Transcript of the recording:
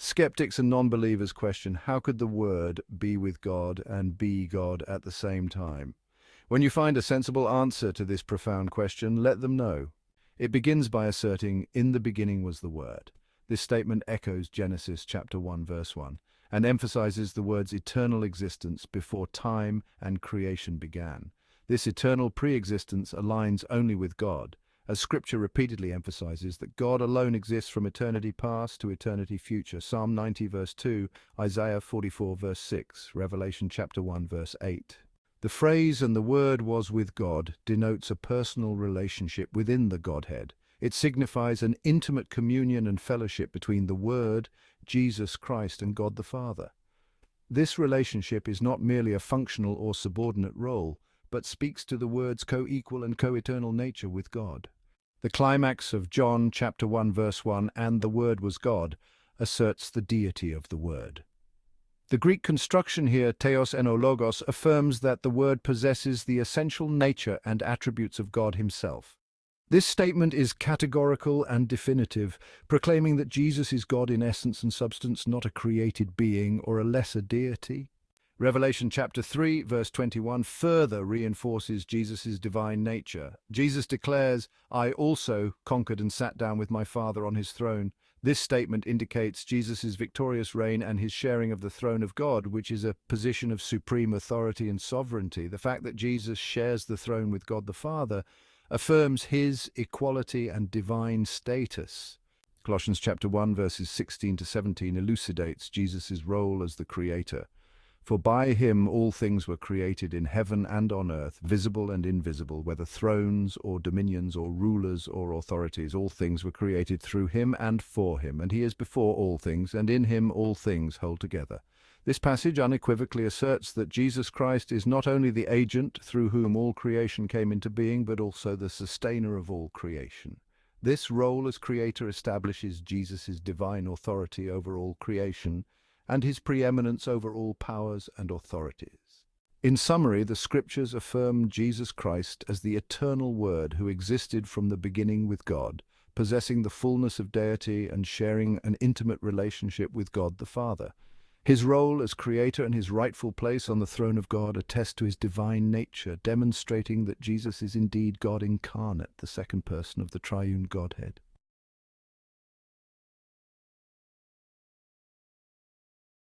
Skeptics and non-believers question, how could the Word be with God and be God at the same time? When you find a sensible answer to this profound question, let them know. It begins by asserting, "In the beginning was the Word." This statement echoes Genesis chapter 1, verse 1, and emphasizes the Word's eternal existence before time and creation began. This eternal pre-existence aligns only with God, as Scripture repeatedly emphasizes that God alone exists from eternity past to eternity future. Psalm 90, verse 2, Isaiah 44, verse 6, Revelation chapter 1, verse 8. The phrase "and the Word was with God" denotes a personal relationship within the Godhead. It signifies an intimate communion and fellowship between the Word, Jesus Christ, and God the Father. This relationship is not merely a functional or subordinate role, but speaks to the Word's co-equal and co-eternal nature with God. The climax of John chapter 1, verse 1, "and the Word was God," asserts the deity of the Word. The Greek construction here, theos eno logos, affirms that the Word possesses the essential nature and attributes of God himself. This statement is categorical and definitive, proclaiming that Jesus is God in essence and substance, not a created being or a lesser deity. Revelation chapter 3, verse 21 further reinforces Jesus' divine nature. Jesus declares, "I also conquered and sat down with my Father on his throne." This statement indicates Jesus' victorious reign and his sharing of the throne of God, which is a position of supreme authority and sovereignty. The fact that Jesus shares the throne with God the Father affirms his equality and divine status. Colossians chapter 1, verses 16 to 17 elucidates Jesus' role as the Creator. "For by him all things were created in heaven and on earth, visible and invisible, whether thrones or dominions or rulers or authorities. All things were created through him and for him, and he is before all things, and in him all things hold together." This passage unequivocally asserts that Jesus Christ is not only the agent through whom all creation came into being, but also the sustainer of all creation. This role as Creator establishes Jesus' divine authority over all creation, and his preeminence over all powers and authorities. In summary, the Scriptures affirm Jesus Christ as the eternal Word who existed from the beginning with God, possessing the fullness of deity and sharing an intimate relationship with God the Father. His role as Creator and his rightful place on the throne of God attest to his divine nature, demonstrating that Jesus is indeed God incarnate, the second person of the triune Godhead.